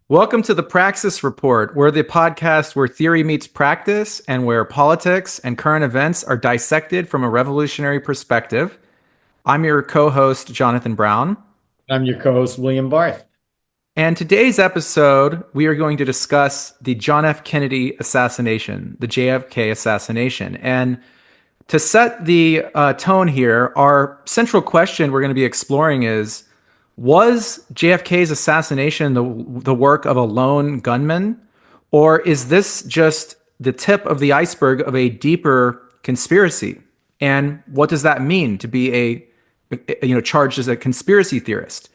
Welcome to the Praxis Report. We're the podcast where theory meets practice and where politics and current events are dissected from a revolutionary perspective. I'm your co host, Jonathan Brown. I'm your co-host, William Barth. And today's episode, we are going to discuss the John F. Kennedy assassination, the JFK assassination. And to set the tone here, our central question we're going to be exploring is: was JFK's assassination the work of a lone gunman, or is this just the tip of the iceberg of a deeper conspiracy? And what does that mean to be charged as a conspiracy theorist?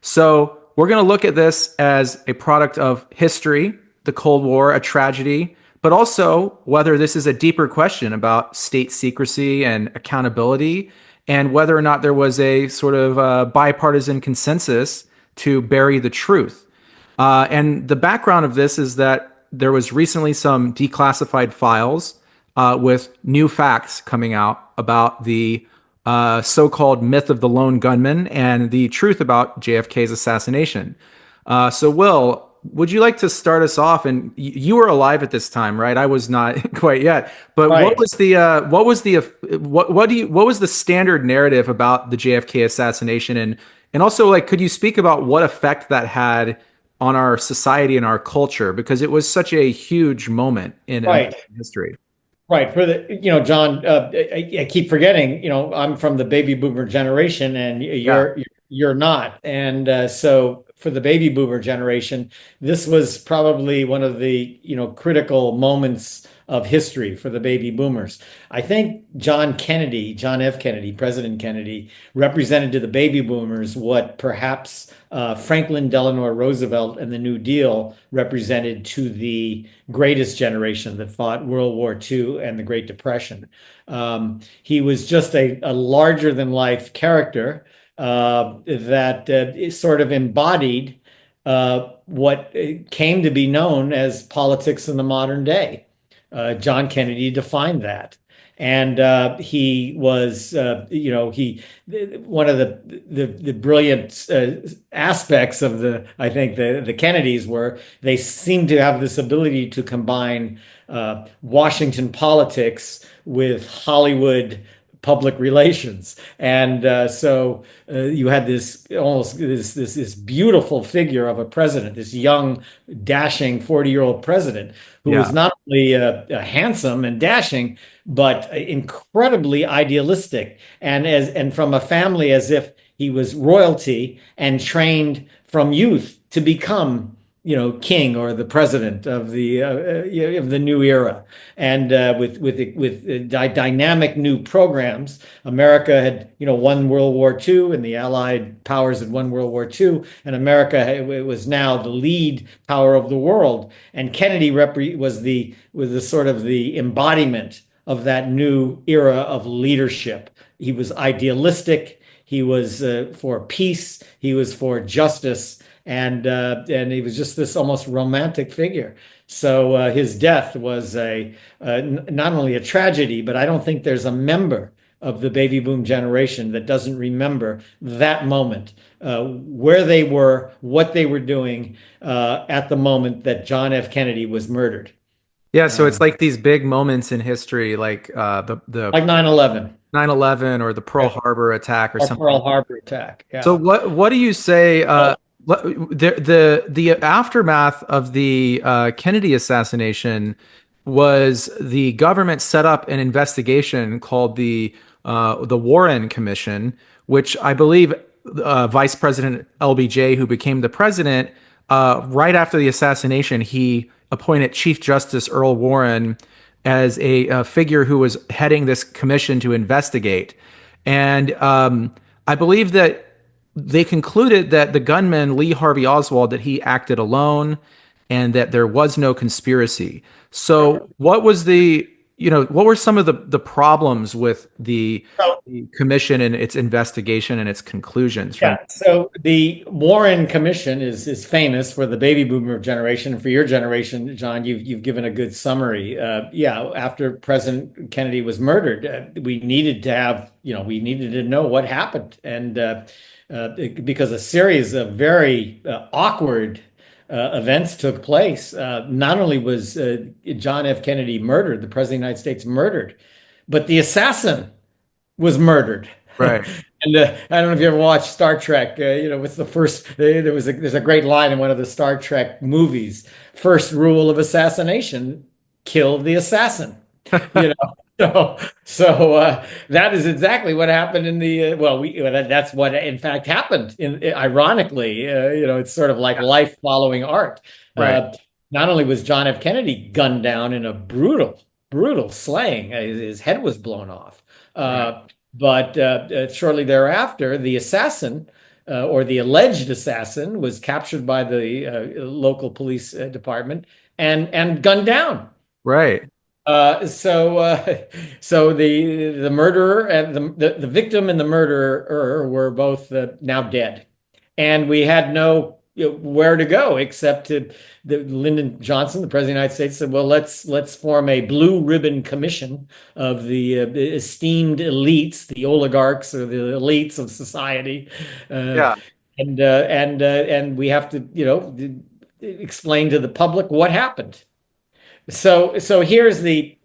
So we're going to look at this as a product of history, the Cold War, a tragedy, but also whether this is a deeper question about state secrecy and accountability, and whether or not there was a sort of bipartisan consensus to bury the truth. And the background of this is that there was recently some declassified files with new facts coming out about the so-called myth of the lone gunman and the truth about JFK's assassination. So, Will, would you like to start us off? And you were alive at this time, right? I was not quite yet. But Right. what was the standard narrative about the JFK assassination? And also, like, could you speak about what effect that had on our society and our culture? Because it was such a huge moment in Right. American history. Right. John, I keep forgetting, I'm from the baby boomer generation and Yeah. you're not. And so for the baby boomer generation, this was probably one of the, critical moments of history for the baby boomers. I think John F. Kennedy, President Kennedy, represented to the baby boomers what perhaps Franklin Delano Roosevelt and the New Deal represented to the greatest generation that fought World War II and the Great Depression. He was just a larger than life character that sort of embodied what came to be known as politics in the modern day. John Kennedy defined that. And he was, he one of the brilliant aspects of I think the Kennedys were they seemed to have this ability to combine Washington politics with Hollywood public relations, and you had this almost this beautiful figure of a president, this young, dashing 40-year-old president who was Yeah. not only handsome and dashing, but incredibly idealistic, and from a family as if he was royalty and trained from youth to become, king or the president of the new era. And with dynamic new programs, America had, won World War II, and the Allied powers had won World War II, and America was now the lead power of the world. And Kennedy was the sort of the embodiment of that new era of leadership. He was idealistic. He was for peace. He was for justice, and he was just this almost romantic figure. So his death was not only a tragedy, but I don't think there's a member of the baby boom generation that doesn't remember that moment, where they were, what they were doing at the moment that John F. Kennedy was murdered. Yeah, so it's Um, like these big moments in history, like the like 9/11 9/11 or the Pearl Harbor attack or or something. Pearl Harbor attack. So Yeah. what do you say? The aftermath of the Kennedy assassination was the government set up an investigation called the Warren Commission, which I believe Vice President LBJ, who became the president right after the assassination, he appointed Chief Justice Earl Warren as a figure who was heading this commission to investigate. And I believe that they concluded that the gunman, Lee Harvey Oswald, that he acted alone and that there was no conspiracy. So what were some of the problems with the commission and its investigation and its conclusions from? Yeah, so the Warren Commission is famous for the baby boomer generation, and for your generation, John, you've given a good summary. Yeah, after President Kennedy was murdered, we needed to know what happened, and because a series of very awkward events took place. Not only was John F. Kennedy murdered, the President of the United States murdered, but the assassin was murdered. Right. And I don't know if you ever watched Star Trek. What's the first? There's a great line in one of the Star Trek movies. First rule of assassination: kill the assassin. You know, so that is exactly what happened in the that's what in fact happened. Ironically, it's sort of like Yeah. life following art. Right. Uh, Not only was John F. Kennedy gunned down in a brutal slaying, his head was blown off. Right. But shortly thereafter, the assassin, or the alleged assassin, was captured by the local police department and gunned down. Right. Uh, so, uh, so the murderer and the victim and the murderer were both now dead, and we had no where to go except to Lyndon Johnson, the President of the United States, said, "Well, let's form a blue ribbon commission of the esteemed elites, the oligarchs or the elites of society, uh, Yeah. and we have to explain to the public what happened." So And here's the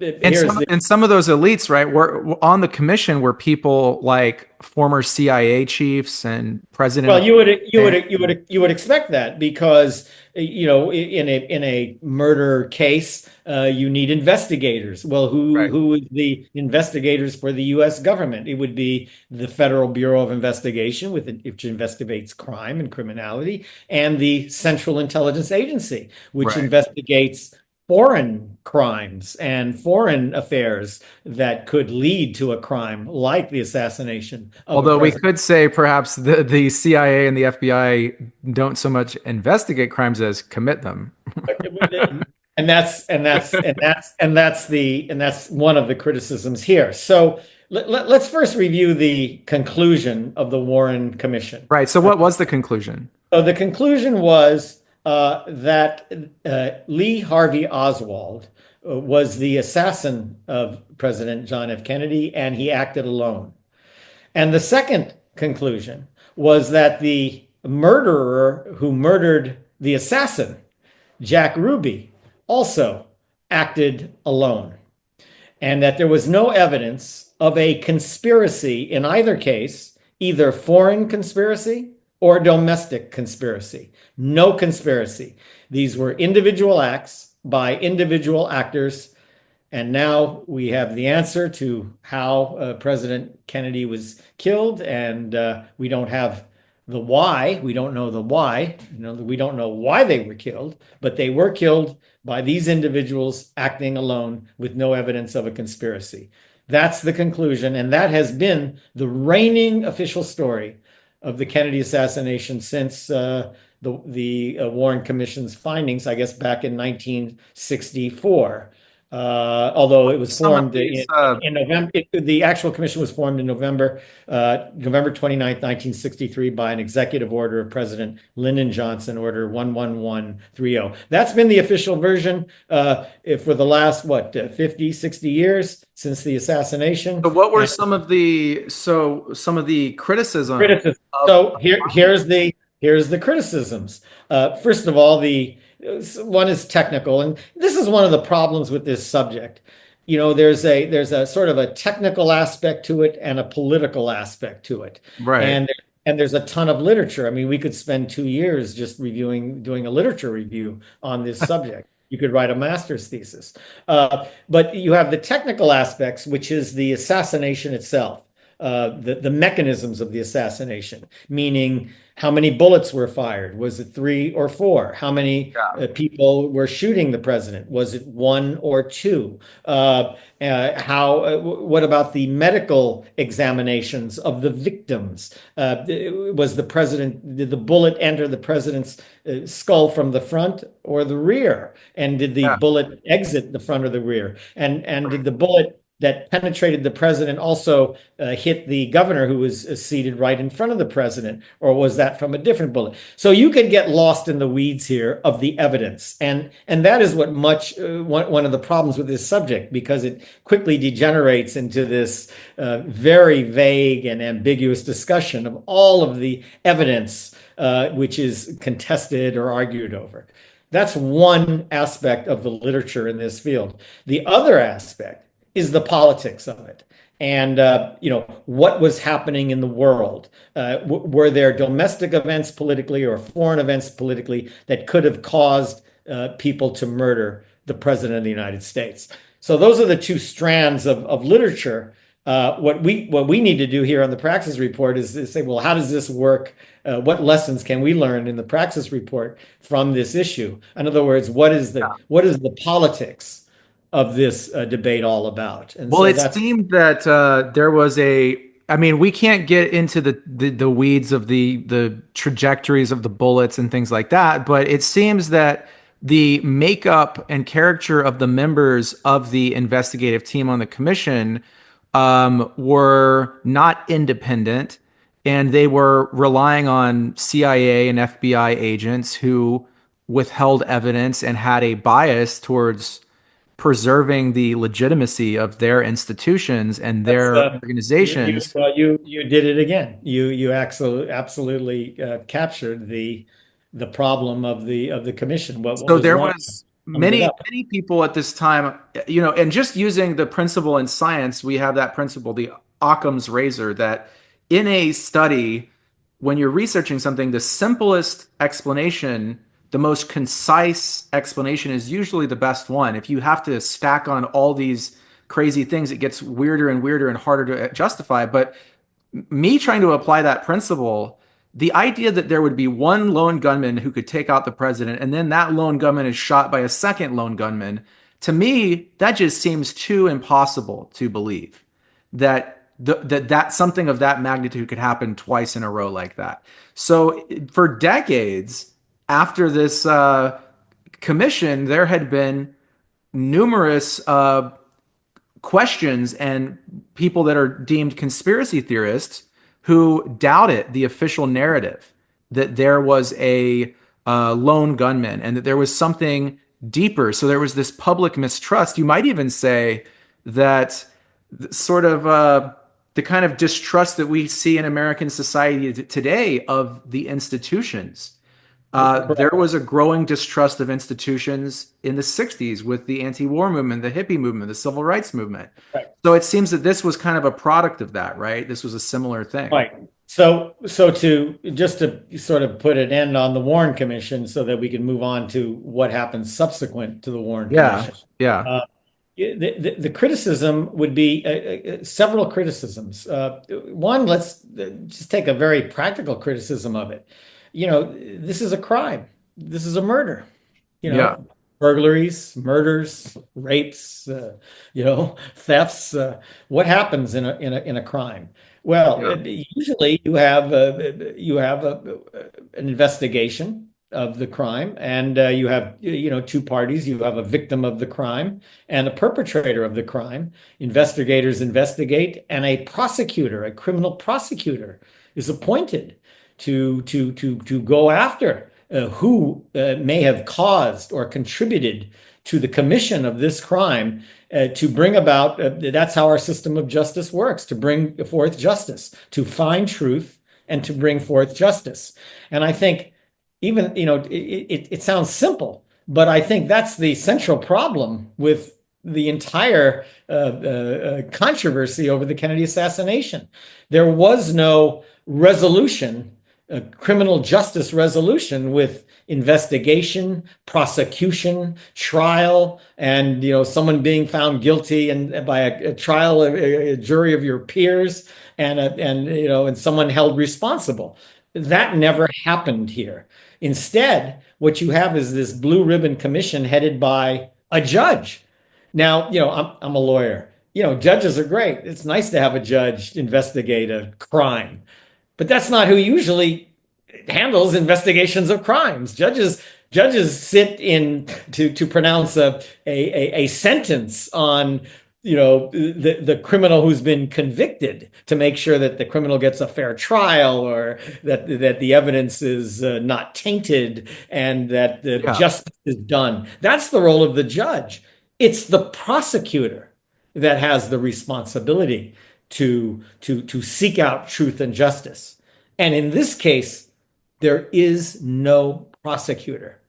some of those elites, right, were on the commission were people like former CIA chiefs and president well, of you would expect that because in a murder case, you need investigators. Well, right. who is the investigators for the U.S. government? It would be the Federal Bureau of Investigation, which investigates crime and criminality, and the Central Intelligence Agency, which Right. investigates foreign crimes and foreign affairs that could lead to a crime like the assassination of a Although we president. could say perhaps the CIA and the FBI don't so much investigate crimes as commit them. And that's one of the criticisms here. So let's first review the conclusion of the Warren Commission. Right. So what was the conclusion? So the conclusion was that Lee Harvey Oswald was the assassin of President John F. Kennedy, and he acted alone. And the second conclusion was that the murderer who murdered the assassin, Jack Ruby, also acted alone, and that there was no evidence of a conspiracy in either case, either foreign conspiracy or domestic conspiracy. No conspiracy. These were individual acts by individual actors. And now we have the answer to how President Kennedy was killed, and we don't have the why. We don't know the why. We don't know why they were killed, but they were killed by these individuals acting alone with no evidence of a conspiracy. That's the conclusion, and that has been the reigning official story of the Kennedy assassination since the Warren Commission's findings, I guess, back in 1964. Although it was Some of formed these, in November, the actual commission was formed in November 29th, 1963, by an executive order of President Lyndon Johnson, Order 11130. That's been the official version for the last, 50, 60 years since the assassination. so what were And some of the criticism criticism. of So here's the criticisms. First of all, the one is technical, and this is one of the problems with this subject. There's a sort of a technical aspect to it and a political aspect to it, right. and there's a ton of literature. I mean, we could spend 2 years just doing a literature review on this subject. You could write a master's thesis, but you have the technical aspects, which is the assassination itself. The mechanisms of the assassination, meaning how many bullets were fired? Was it 3 or 4? How many Yeah. people were shooting the president? Was it 1 or 2? What about the medical examinations of the victims? Did the bullet enter the president's skull from the front or the rear? And did the Yeah. bullet exit the front or the rear? And did the bullet that penetrated the president also hit the governor who was seated right in front of the president, or was that from a different bullet? So you can get lost in the weeds here of the evidence, and that is what one of the problems with this subject, because it quickly degenerates into this very vague and ambiguous discussion of all of the evidence which is contested or argued over. That's one aspect of the literature in this field. The other aspect is the politics of it. And what was happening in the world? Were there domestic events politically or foreign events politically that could have caused people to murder the president of the United States? So those are the two strands of literature. What we need to do here on the Praxis report is say, well, how does this work? What lessons can we learn in the Praxis report from this issue? In other words, what is the politics of this debate all about? And Well, so it that's seemed that there was I mean, we can't get into the weeds of the trajectories of the bullets and things like that, but it seems that the makeup and character of the members of the investigative team on the commission were not independent, and they were relying on CIA and FBI agents who withheld evidence and had a bias towards preserving the legitimacy of their institutions and that's their you organizations. well you did it again. You absolutely captured the problem of the commission. What So was there wrong was summed it many up. many people at this time, and just using the principle in science, we have that principle, the Occam's razor, that in a study, when you're researching something, the simplest explanation, the most concise explanation is usually the best one. If you have to stack on all these crazy things, it gets weirder and weirder and harder to justify. But me trying to apply that principle, the idea that there would be one lone gunman who could take out the president and then that lone gunman is shot by a second lone gunman, to me, that just seems too impossible to believe that that something of that magnitude could happen twice in a row like that. So for decades after this commission, there had been numerous questions and people that are deemed conspiracy theorists who doubted the official narrative that there was a lone gunman and that there was something deeper. So there was this public mistrust. You might even say that sort of the kind of distrust that we see in American society today of the institutions. There Correct. was a growing distrust of institutions in the 60s with the anti-war movement, the hippie movement, the civil rights movement. Right. So it seems that this was kind of a product of that, right? This was a similar thing. Right. So to just to sort of put an end on the Warren Commission so that we can move on to what happened subsequent to the Warren Yeah. Commission. Yeah. Uh, the criticism would be several criticisms. One, let's just take a very practical criticism of it. This is a crime. This is a murder. Yeah. Burglaries, murders, rapes, thefts. What happens in a crime? Well, Yeah. usually you have an investigation of the crime, and you have two parties. You have a victim of the crime and a perpetrator of the crime. Investigators investigate, and a prosecutor, a criminal prosecutor, is appointed to go after who may have caused or contributed to the commission of this crime to bring about, that's how our system of justice works, to bring forth justice, to find truth and to bring forth justice. And I think even, it sounds simple, but I think that's the central problem with the entire controversy over the Kennedy assassination. There was no resolution, a criminal justice resolution with investigation, prosecution, trial, and someone being found guilty and by a trial, a jury of your peers, and someone held responsible. That never happened here. Instead, what you have is this blue ribbon commission headed by a judge. Now, I'm a lawyer. Judges are great. It's nice to have a judge investigate a crime. But that's not who usually handles investigations of crimes. Judges sit in to pronounce a sentence on the criminal who's been convicted, to make sure that the criminal gets a fair trial, or that the evidence is not tainted, and that the Yeah. justice is done. That's the role of the judge. It's the prosecutor that has the responsibility to seek out truth and justice. And in this case, there is no prosecutor.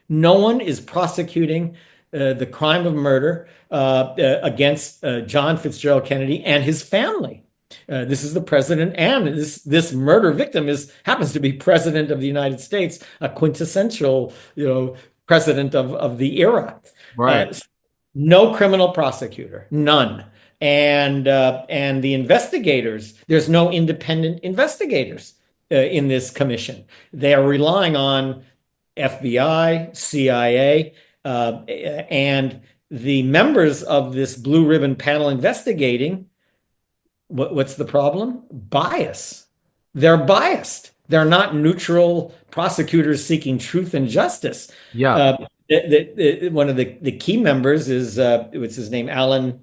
No one is prosecuting the crime of murder against John Fitzgerald Kennedy and his family. This is the president, and this murder victim is happens to be president of the United States, a quintessential, president of the era. Right. Uh, no criminal prosecutor, none. And the investigators, there's no independent investigators in this commission. They are relying on FBI, CIA, and the members of this blue ribbon panel investigating. What's the problem? Bias. They're biased. They're not neutral prosecutors seeking truth and justice. Yeah. One of the key members is what's his name, Alan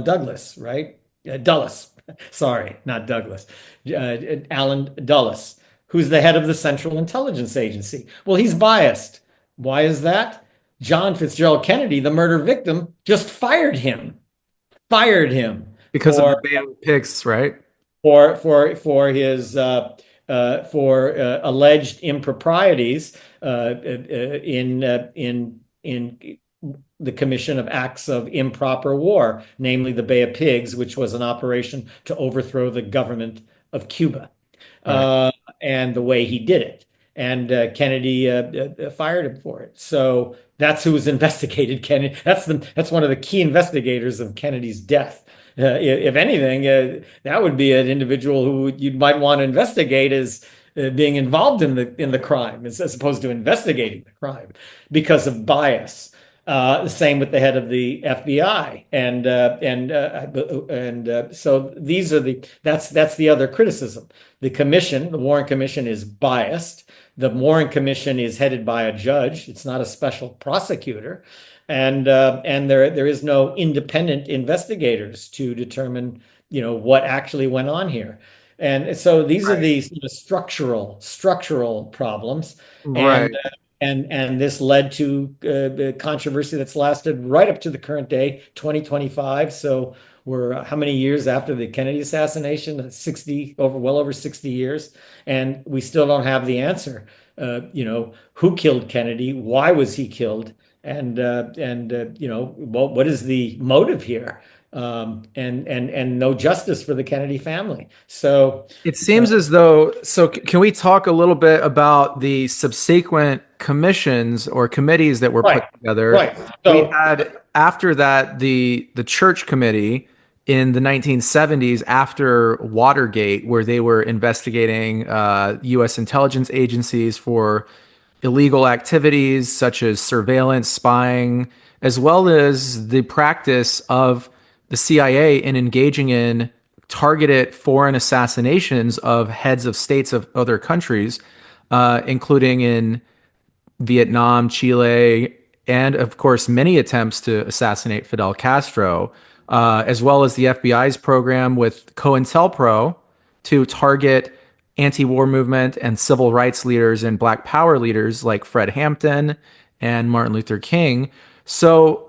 Douglas, right? Dulles. Sorry, not Douglas. Alan Dulles, who's the head of the Central Intelligence Agency. Well, he's biased. Why is that? John Fitzgerald Kennedy, the murder victim, just fired him Because of the for Bay of Pigs, right? for his for alleged improprieties in the commission of acts of improper war, namely the Bay of Pigs, which was an operation to overthrow the government of Cuba, Right. uh, and the way he did it. And Kennedy fired him for it. So that's who was investigated. Kennedy. That's one of the key investigators of Kennedy's death. If anything, that would be an individual who you might want to investigate as being involved in the crime, as opposed to investigating the crime because of bias. The same with the head of the FBI, and so that's the other criticism. The Warren Commission, is biased. The Warren Commission is headed by a judge. It's not a special prosecutor, and there is no independent investigators to determine what actually went on here. And so these are Right. the sort of structural problems, Right. and and this led to the controversy that's lasted right up to the current day, 2025. So we're how many years after the Kennedy assassination? 60 well over 60 years, and we still don't have the answer. Who killed Kennedy? Why was he killed? And what is the motive here? And no justice for the Kennedy family. So. It seems as though, so can we talk a little bit about the subsequent commissions or committees that were put Right, together? right. We So had after that the Church Committee in the 1970s after Watergate, where they were investigating U.S. intelligence agencies for illegal activities such as surveillance, spying, as well as the practice of the CIA in engaging in targeted foreign assassinations of heads of states of other countries, including in Vietnam, Chile, and of course, many attempts to assassinate Fidel Castro, as well as the FBI's program with COINTELPRO to target anti-war movement and civil rights leaders and Black Power leaders like Fred Hampton and Martin Luther King. So,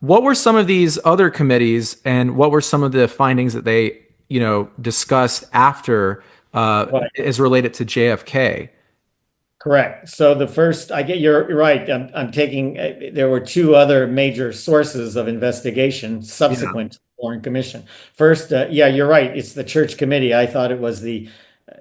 what were some of these other committees, and what were some of the findings that they, discussed after, right. as related to JFK? Correct. So the first, you're right. I'm taking, there were two other major sources of investigation Yeah. subsequent to the Warren Commission. First, yeah, you're right. It's the Church Committee. I thought it was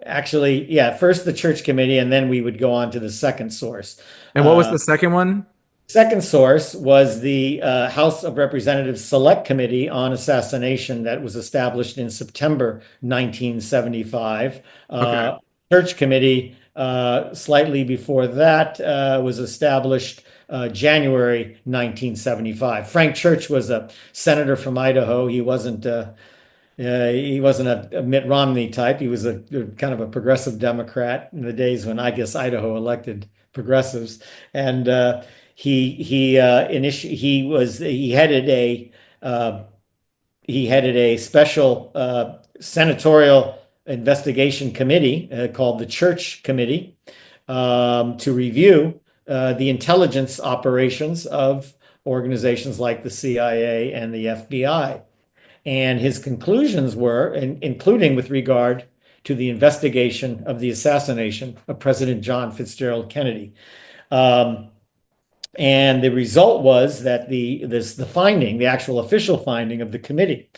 actually, yeah, first the Church Committee, and then we would go on to the second source. And what was the second one? Second source was the House of Representatives Select Committee on Assassination that was established in September 1975. Okay. Church Committee, slightly before that, was established January 1975. Frank Church was a senator from Idaho. He wasn't a Mitt Romney type. He was a kind of a progressive Democrat in the days when I guess Idaho elected progressives, and uh, he headed a special senatorial investigation committee called the Church Committee to review the intelligence operations of organizations like the CIA and the FBI. And his conclusions were, including with regard to the investigation of the assassination of President John Fitzgerald Kennedy. Um, and the result was that the finding, the actual official finding of the committee,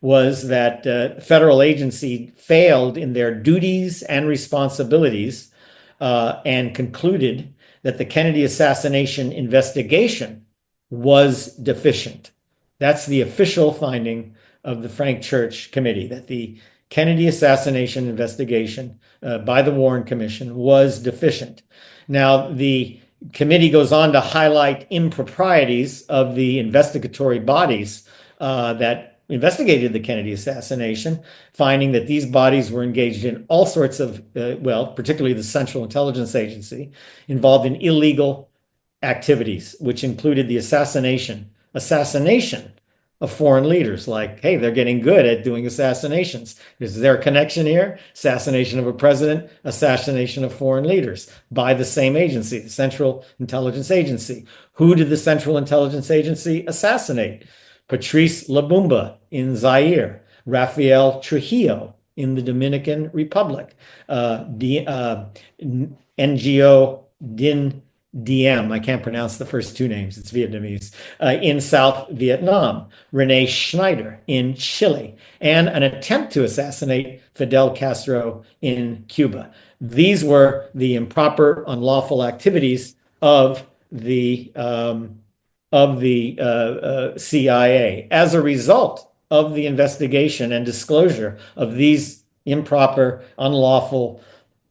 was that federal agency failed in their duties and responsibilities, and concluded that the Kennedy assassination investigation was deficient. That's the official finding of the Frank Church Committee, that the Kennedy assassination investigation by the Warren Commission was deficient. Now, the committee goes on to highlight improprieties of the investigatory bodies that investigated the Kennedy assassination, finding that these bodies were engaged in all sorts of, well, particularly the Central Intelligence Agency, involved in illegal activities, which included the assassination of foreign leaders. Like, hey, they're getting good at doing assassinations. Is there a connection here? Assassination of a president, assassination of foreign leaders by the same agency, the Central Intelligence Agency. Who did the Central Intelligence Agency assassinate? Patrice Lumumba in Zaire, Rafael Trujillo in the Dominican Republic, NGO Din Diem, I can't pronounce the first two names, it's Vietnamese, in South Vietnam, Rene Schneider in Chile, and an attempt to assassinate Fidel Castro in Cuba. These were the improper, unlawful activities of the CIA. As a result of the investigation and disclosure of these improper, unlawful,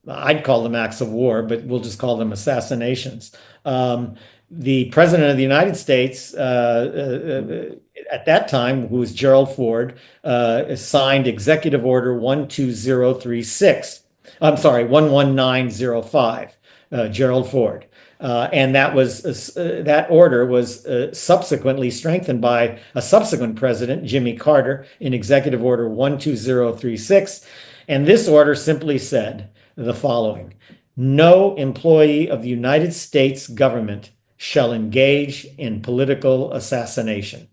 I'd call them acts of war, but we'll just call them assassinations. The President of the United States at that time, who was Gerald Ford, signed Executive Order 12036. I'm sorry, 11905, Gerald Ford. And that order was subsequently strengthened by a subsequent president, Jimmy Carter, in Executive Order 12036. And this order simply said the following: no employee of the United States government shall engage in political assassination.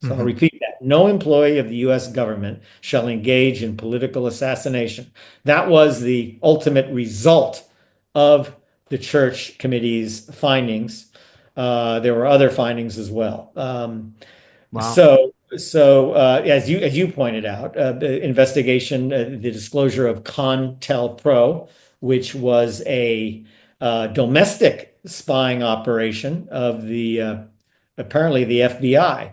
So I'll repeat that. No employee of the U.S. government shall engage in political assassination. That was the ultimate result of the Church Committee's findings. There were other findings as well. Wow. So as you pointed out, the investigation, the disclosure of CONTELPRO, which was a domestic spying operation of the apparently the FBI,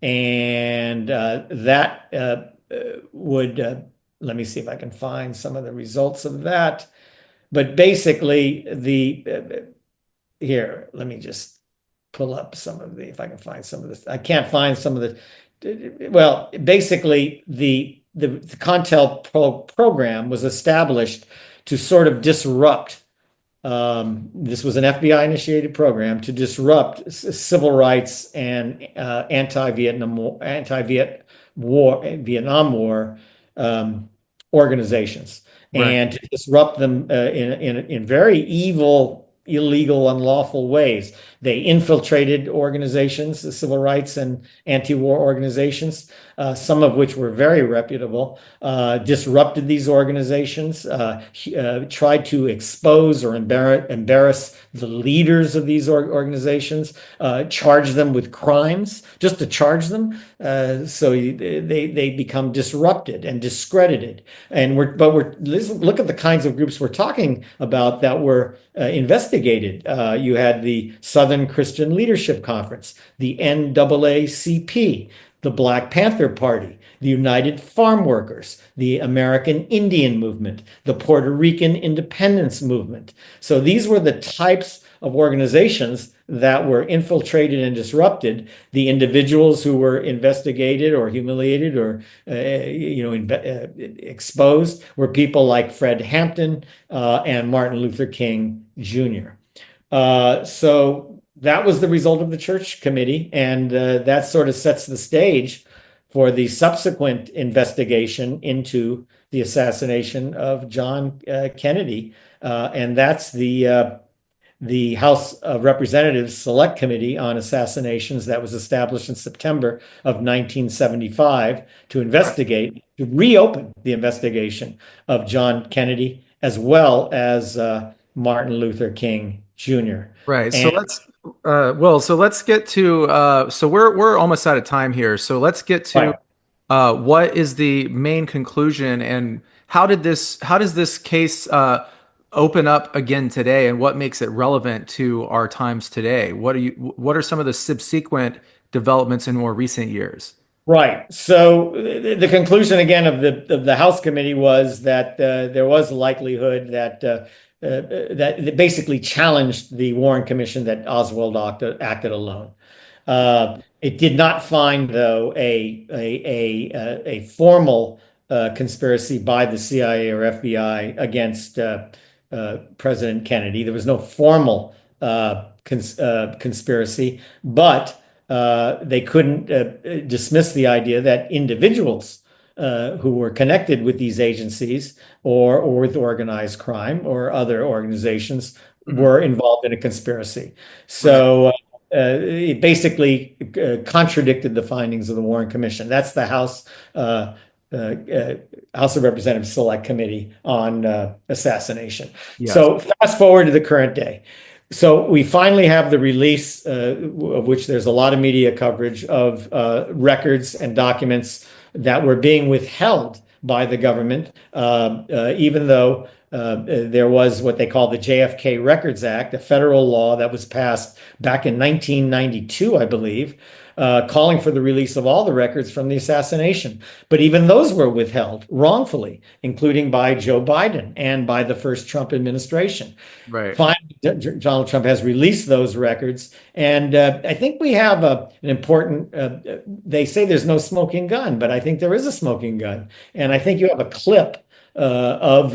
and that would let me see if I can find some of the results of that. But basically, here, let me just pull up some of the, if I can find some of this. I can't find some of the, well, basically, the CONTEL program was established to sort of disrupt, this was an FBI-initiated program to disrupt civil rights and Vietnam War organizations. Right. And to disrupt them in very evil, illegal, unlawful ways. They infiltrated organizations, the civil rights and anti-war organizations, some of which were very reputable, disrupted these organizations, tried to expose or embarrass the leaders of these organizations, charge them with crimes, just to charge them, so they become disrupted and discredited. And look at the kinds of groups we're talking about that were investigated. You had the Southern Christian Leadership Conference, the NAACP, the Black Panther Party, the United Farm Workers, the American Indian Movement, the Puerto Rican Independence Movement. So these were the types of organizations that were infiltrated and disrupted. The individuals who were investigated or humiliated or exposed were people like Fred Hampton and Martin Luther King Jr. So that was the result of the Church Committee, and that sort of sets the stage for the subsequent investigation into the assassination of John Kennedy. And that's the the House of Representatives Select Committee on Assassinations that was established in September of 1975 to investigate, to reopen the investigation of John Kennedy as well as Martin Luther King Jr. Right. So And let's get to so we're almost out of time here. So let's get to right. what is the main conclusion and how does this case open up again today and what makes it relevant to our times today? What are some of the subsequent developments in more recent years? Right. So the conclusion again of the House committee was that there was a likelihood that basically challenged the Warren Commission that Oswald acted alone. It did not find, though, a formal conspiracy by the CIA or FBI against President Kennedy. There was no formal conspiracy, but they couldn't dismiss the idea that individuals who were connected with these agencies or with organized crime or other organizations Mhm. were involved in a conspiracy. Right. So it basically contradicted the findings of the Warren Commission. That's the uh, uh, House of Representatives Select Committee on Assassination. Yes. So fast forward to the current day. So we finally have the release, of which there's a lot of media coverage of records and documents that were being withheld by the government, even though there was what they call the JFK Records Act, a federal law that was passed back in 1992, I believe, calling for the release of all the records from the assassination. But even those were withheld wrongfully, including by Joe Biden and by the first Trump administration. Right. Finally, Donald Trump has released those records. And I think we have an important, they say there's no smoking gun, but I think there is a smoking gun. And I think you have a clip of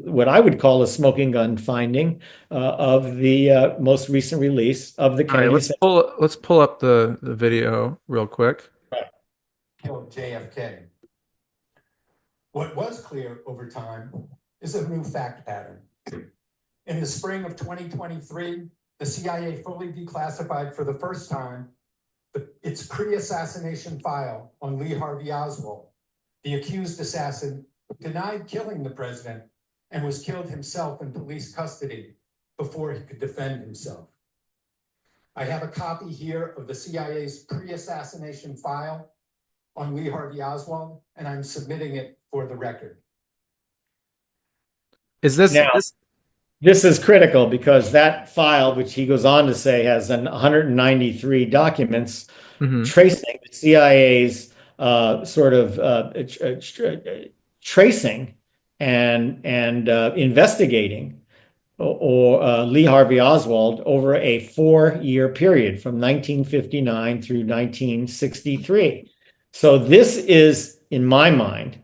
what I would call a smoking gun finding of the most recent release of the All right, Kennedy let's pull up the video real quick. killed JFK. What was clear over time is a new fact pattern. In the spring of 2023, the CIA fully declassified for the first time its pre-assassination file on Lee Harvey Oswald, the accused assassin who denied killing the president and was killed himself in police custody before he could defend himself. I have a copy here of the CIA's pre-assassination file on Lee Harvey Oswald, and I'm submitting it for the record. Is this Now, this this is critical because that file, which he goes on to say has 193 documents Mhm. tracing the CIA's tracing and investigating or Lee Harvey Oswald over a 4-year period from 1959 through 1963. So this is, in my mind,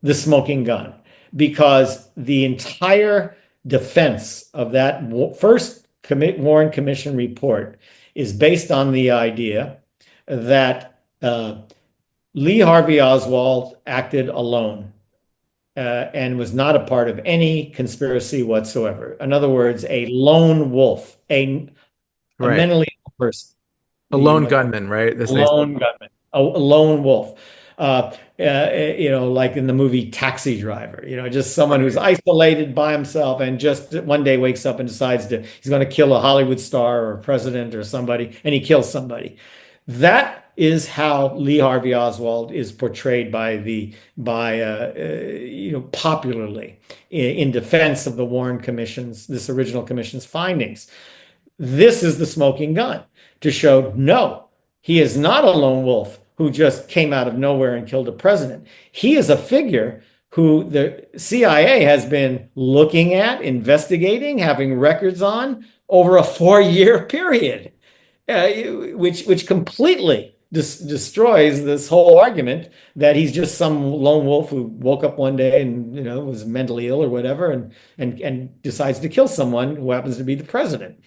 the smoking gun because the entire defense of that first Warren Commission report is based on the idea that Lee Harvey Oswald acted alone and was not a part of any conspiracy whatsoever. In other words, a lone wolf, a right? mentally ill person, A lone gunman, right? a As they say. lone gunman, a lone wolf. Like in the movie Taxi Driver, just someone who's isolated by himself and just one day wakes up and decides he's going to kill a Hollywood star or a president or somebody, and he kills somebody. That is how Lee Harvey Oswald is portrayed popularly in defense of the Warren Commission's, this original commission's findings. This is the smoking gun to show no, he is not a lone wolf who just came out of nowhere and killed a president. He is a figure who the CIA has been looking at, investigating, having records on over a 4-year period, which completely destroys this whole argument that he's just some lone wolf who woke up one day and was mentally ill or whatever and decides to kill someone who happens to be the president.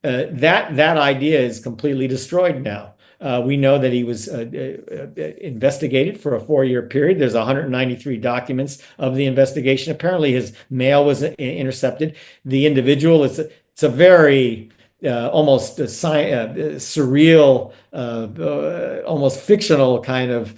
That idea is completely destroyed now. We know that he was investigated for a 4-year period. There's 193 documents of the investigation. Apparently, his mail was intercepted. The individual it's a very almost surreal, almost fictional kind of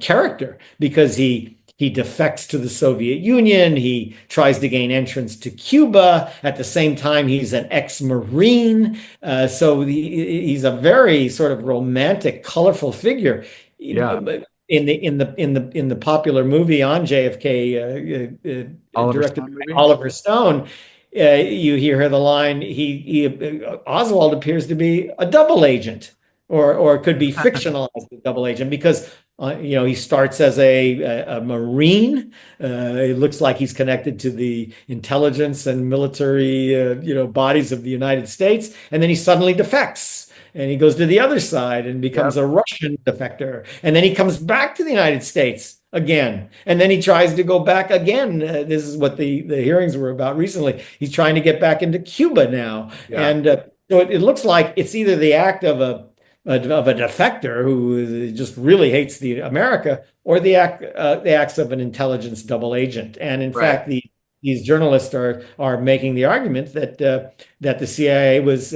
character, because he defects to the Soviet Union. He tries to gain entrance to Cuba. At the same time, he's an ex-Marine. So he's a very sort of romantic, colorful figure. Yeah. In the popular movie on JFK, Oliver directed Stone by movie. Oliver Stone, you hear the line, Oswald appears to be a double agent, or could be fictionalized as a double agent, because he starts as a Marine. It looks like he's connected to the intelligence and military bodies of the United States, and then he suddenly defects. And he goes to the other side and becomes Yep. a Russian defector. And then he comes back to the United States again. And then he tries to go back again. This is what the hearings were about recently. He's trying to get back into Cuba now. Yeah. And so it looks like it's either the act of a defector who just really hates the America, or the acts of an intelligence double agent. And in Right. fact, these journalists are making the argument that the CIA was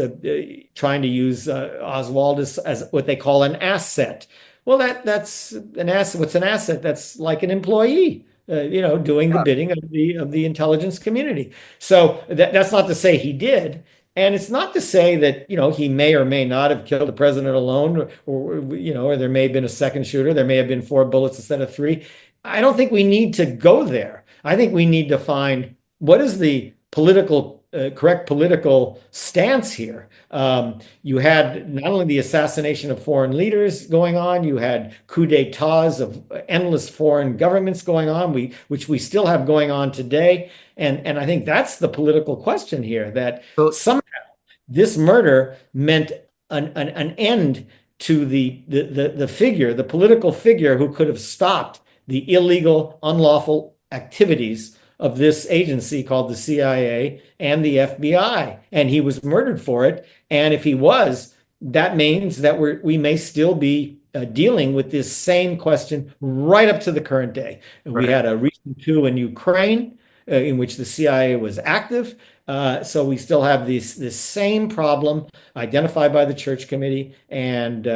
trying to use Oswald as what they call an asset. Well, that's an asset. What's an asset? That's like an employee, doing the bidding of the intelligence community. So that's not to say he did. And it's not to say that, he may or may not have killed the president alone, or there may have been a second shooter. There may have been 4 bullets instead of 3. I don't think we need to go there. I think we need to find what is the correct political stance here. You had not only the assassination of foreign leaders going on, you had coups d'etats of endless foreign governments going on, which we still have going on today. And I think that's the political question here, that So somehow this murder meant an end to the political figure who could have stopped the illegal, unlawful activities of this agency called the CIA and the FBI. And he was murdered for it. And if he was, that means that we may still be dealing with this same question right up to the current day. We had a recent coup in Ukraine, in which the CIA was active. So we still have this same problem identified by the Church Committee, and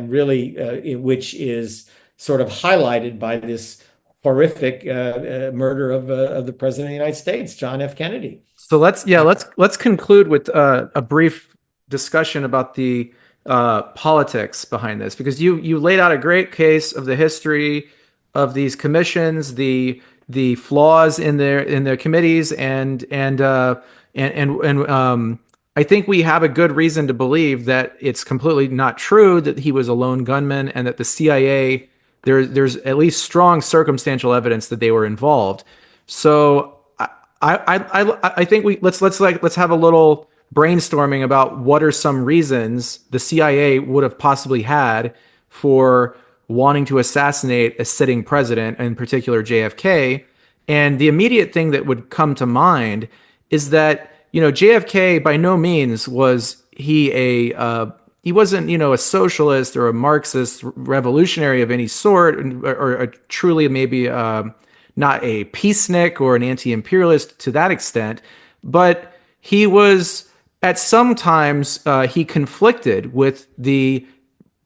really which is sort of highlighted by this horrific murder of the President of the United States, John F. Kennedy. So let's conclude with a brief discussion about the politics behind this, because you laid out a great case of the history of these commissions, the flaws in their committees, and I think we have a good reason to believe that it's completely not true that he was a lone gunman, and that the CIA, there's at least strong circumstantial evidence that they were involved. So I think let's have a little brainstorming about what are some reasons the CIA would have possibly had for wanting to assassinate a sitting president, in particular JFK. And the immediate thing that would come to mind is that, JFK by no means was he wasn't, a socialist or a Marxist revolutionary of any sort, or a truly maybe not a peacenik or an anti-imperialist to that extent, but he was at some times he conflicted with the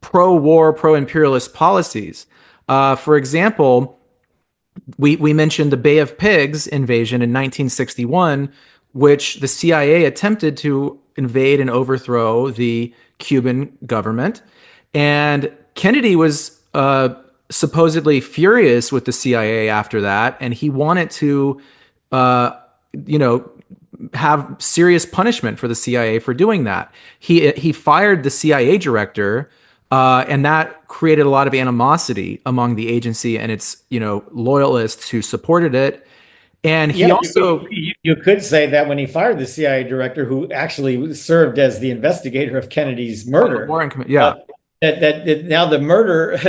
pro-war, pro-imperialist policies. For example, we mentioned the Bay of Pigs invasion in 1961, which the CIA attempted to invade and overthrow the Cuban government. And Kennedy was supposedly furious with the CIA after that, and he wanted to, have serious punishment for the CIA for doing that. He fired the CIA director, and that created a lot of animosity among the agency and its loyalists who supported it. And he also you could say that when he fired the CIA director, who actually served as the investigator of Kennedy's murder, that now the murder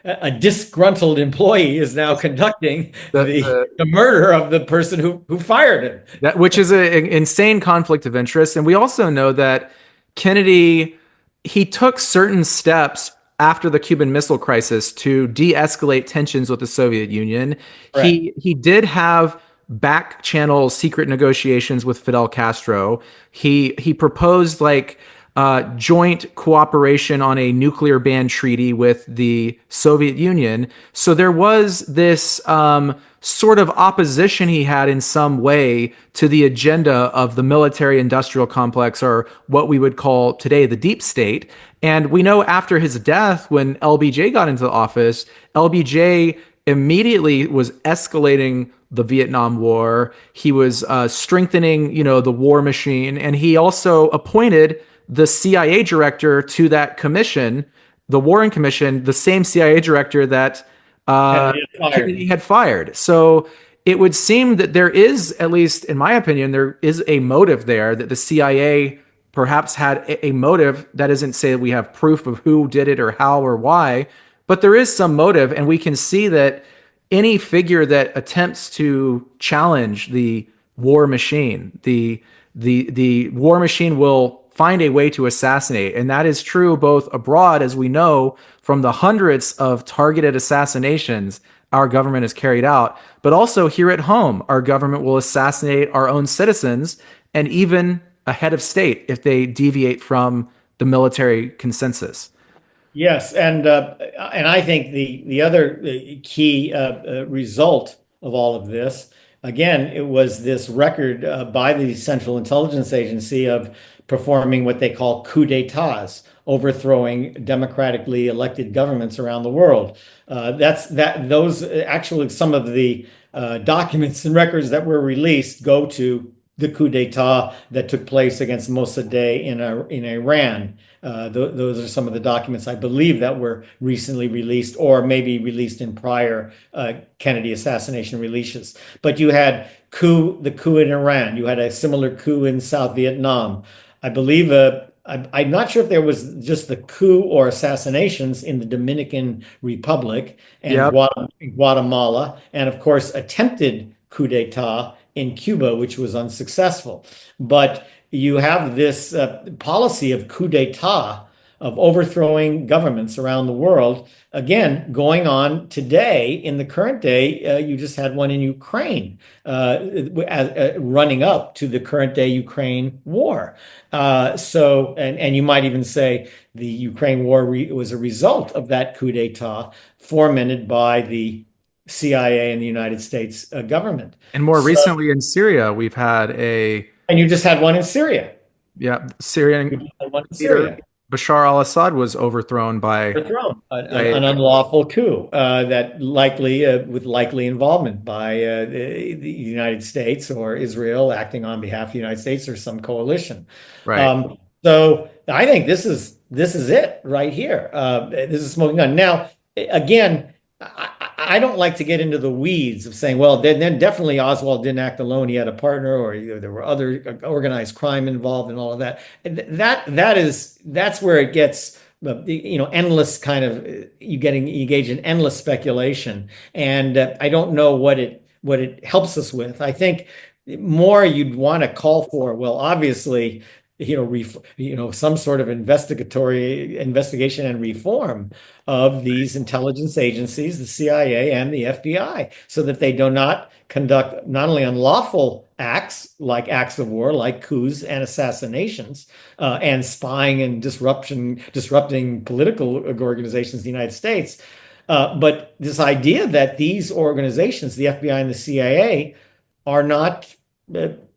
a disgruntled employee is now conducting the murder of the person who fired him. Which is an insane conflict of interest. And we also know that Kennedy, he took certain steps after the Cuban Missile Crisis to de-escalate tensions with the Soviet Union. Right. He did have back channel secret negotiations with Fidel Castro. He proposed like joint cooperation on a nuclear ban treaty with the Soviet Union. So there was this sort of opposition he had in some way to the agenda of the military industrial complex, or what we would call today the deep state. And we know after his death, when LBJ got into office, LBJ immediately was escalating the Vietnam War. He was strengthening, the war machine, and he also appointed the CIA director to that commission, the Warren Commission, the same CIA director that Kennedy had fired. So it would seem that there is, at least in my opinion, there is a motive there, that the CIA perhaps had a motive. That isn't say that we have proof of who did it or how or why, but there is some motive, and we can see that any figure that attempts to challenge the war machine, the war machine will find a way to assassinate. And that is true both abroad, as we know from the hundreds of targeted assassinations our government has carried out, but also here at home, our government will assassinate our own citizens and even a head of state if they deviate from the military consensus. Yes, and I think the other key result of all of this, again, it was this record by the Central Intelligence Agency of performing what they call coups d'états, overthrowing democratically elected governments around the world. Those actually some of the documents and records that were released go to the coup d'état that took place against Mossadegh in Iran. Those are some of the documents I believe that were recently released, or maybe released in prior Kennedy assassination releases. But you had the coup in Iran. You had a similar coup in South Vietnam. I believe I'm not sure if there was just the coup or assassinations in the Dominican Republic and Yep. Guatemala, and of course attempted coup d'état in Cuba, which was unsuccessful. But you have this policy of coup d'état, of overthrowing governments around the world, again, going on today. In the current day, you just had one in Ukraine, running up to the current day Ukraine war. And you might even say the Ukraine war was a result of that coup d'état fomented by the CIA and the United States government. And more So, recently in Syria, we've had and you just had one in Syria. Syrian You just had one in leader Syria. Bashar al-Assad was overthrown by Overthrown. by An unlawful coup that likely with likely involvement by the United States or Israel acting on behalf of the United States or some coalition. right. So I think this is it right here. This is smoking gun. Now, again, I don't like to get into the weeds of saying, well, then definitely Oswald didn't act alone. He had a partner, or there were other organized crime involved, and all of that. That's where it gets endless kind of you engage in endless speculation, and I don't know what it helps us with. I think more you'd want to call for, well, obviously, some sort of investigatory investigation and reform of these intelligence agencies, the CIA and the FBI, so that they do not conduct not only unlawful acts like acts of war, like coups and assassinations, and spying and disrupting political organizations in the United States, but this idea that these organizations, the FBI and the CIA, are not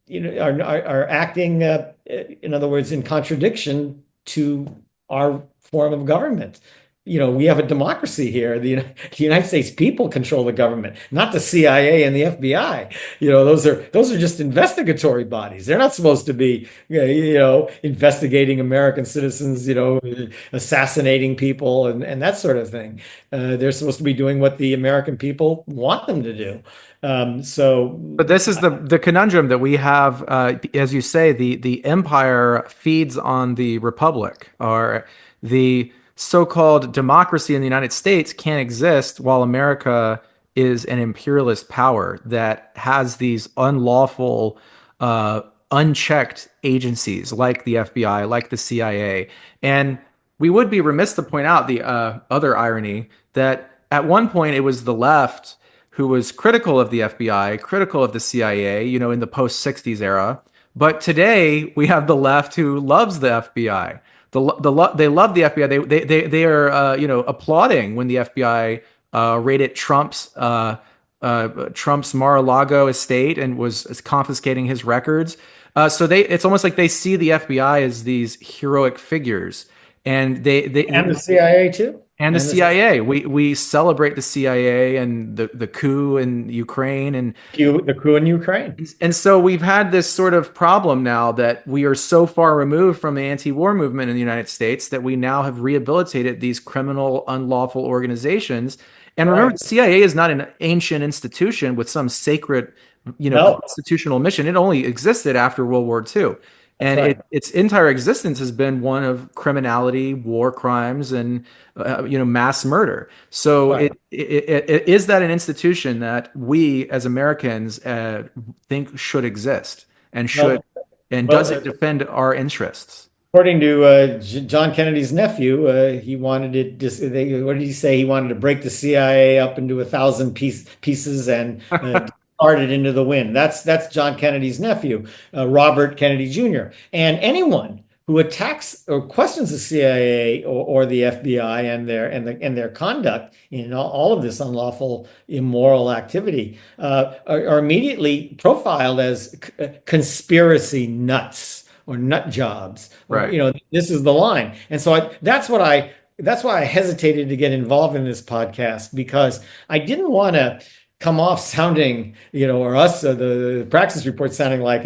are acting, in other words, in contradiction to our form of government. We have a democracy here. The United States people control the government, not the CIA and the FBI. Those are just investigatory bodies. They're not supposed to be, investigating American citizens, assassinating people and that sort of thing. They're supposed to be doing what the American people want them to do. But this is the conundrum that we have. As you say, the empire feeds on the republic, or the so-called democracy in the United States can't exist while America is an imperialist power that has these unlawful, unchecked agencies like the FBI, like the CIA. And we would be remiss to point out the other irony that at one point it was the left who was critical of the FBI, critical of the CIA, in the post 60s era. But today we have the left who loves the FBI. They love the FBI. They are applauding when the FBI raided Trump's Mar-a-Lago estate and was confiscating his records. So it's almost like they see the FBI as these heroic figures, and And the CIA too. and the CIA. We celebrate the CIA and the coup in Ukraine, The coup in Ukraine. and so we've had this sort of problem now that we are so far removed from the anti-war movement in the United States that we now have rehabilitated these criminal, unlawful organizations. And remember, Right. the CIA is not an ancient institution with some sacred, No, constitutional mission. It only existed after World War II. that's And right. its entire existence has been one of criminality, war crimes, and mass murder. So Right. is that an institution that we as Americans think should exist and should, Well, and does it well, defend our interests? according to John Kennedy's nephew, he wanted it. What did he say? He wanted to break the CIA up into 1,000 pieces and discard it into the wind. That's John Kennedy's nephew, Robert Kennedy Jr. And anyone who attacks or questions the CIA or the FBI and their conduct in all of this unlawful, immoral activity are immediately profiled as conspiracy nuts or nut jobs, or Right. this is the line. And so that's why I hesitated to get involved in this podcast, because I didn't want to come off sounding, or us, the Praxis report sounding like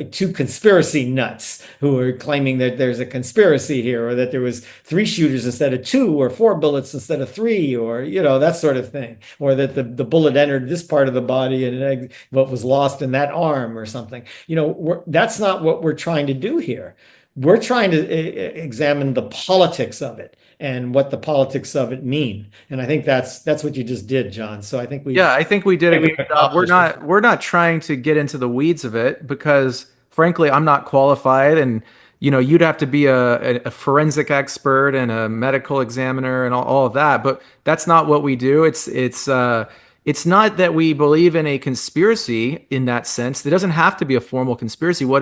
two conspiracy nuts who are claiming that there's a conspiracy here, or that there was 3 shooters instead of 2, or 4 bullets instead of 3, or that sort of thing, or that the bullet entered this part of the body and what was lost in that arm or something. That's not what we're trying to do here. We're trying to examine the politics of it and what the politics of it mean. And I think that's what you just did, John. So I think Yeah, I think we did a we've good job. We're accomplished it. not we're not trying to get into the weeds of it because frankly, I'm not qualified and you'd have to be a forensic expert and a medical examiner and all of that, but that's not what we do. It's not that we believe in a conspiracy in that sense. It doesn't have to be a formal conspiracy. What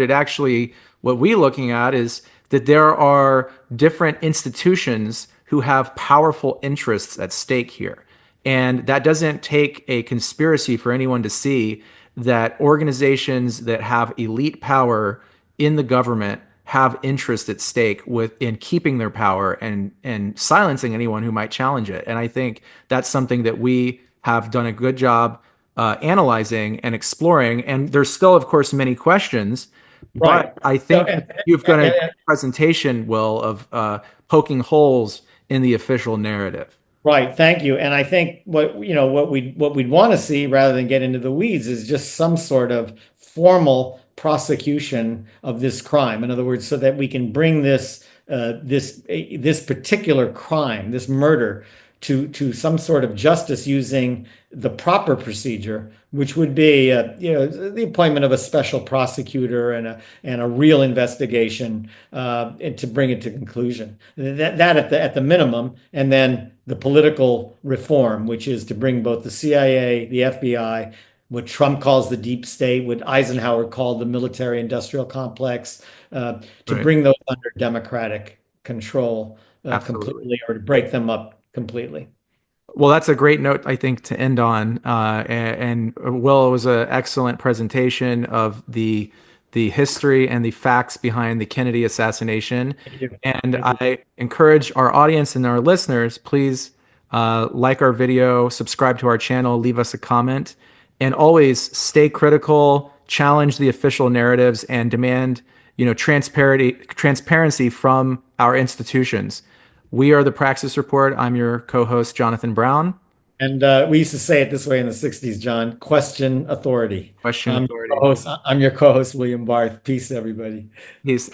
we're looking at is that there are different institutions who have powerful interests at stake here. And that doesn't take a conspiracy for anyone to see that organizations that have elite power in the government have interest at stake in keeping their power and silencing anyone who might challenge it. And I think that's something that we have done a good job analyzing and exploring. And there's still, of course, many questions, Right. but I So, think you've done a presentation, Will, of poking holes in the official narrative. right. Thank you. And I think what we'd want to see, rather than get into the weeds, is just some sort of formal prosecution of this crime. In other words, so that we can bring this particular crime, this murder, to some sort of justice using the proper procedure, which would be the appointment of a special prosecutor and a real investigation, and to bring it to conclusion. That at the minimum, and then the political reform, which is to bring both the CIA, the FBI, what Trump calls the deep state, what Eisenhower called the military industrial complex, to Right. bring those under democratic control Absolutely. completely, or to break them up completely. Well, that's a great note, I think, to end on. Will, it was an excellent presentation of the history and the facts behind the Kennedy assassination. Thank you. And Thank you. I encourage our audience and our listeners, please like our video, subscribe to our channel, leave us a comment, and always stay critical, challenge the official narratives, and demand transparency from our institutions. We are the Praxis Report. I'm your co-host, Jonathan Brown. And we used to say it this way in the 60s, John: question authority. Question authority. I'm your co-host, William Barth. Peace, everybody. He's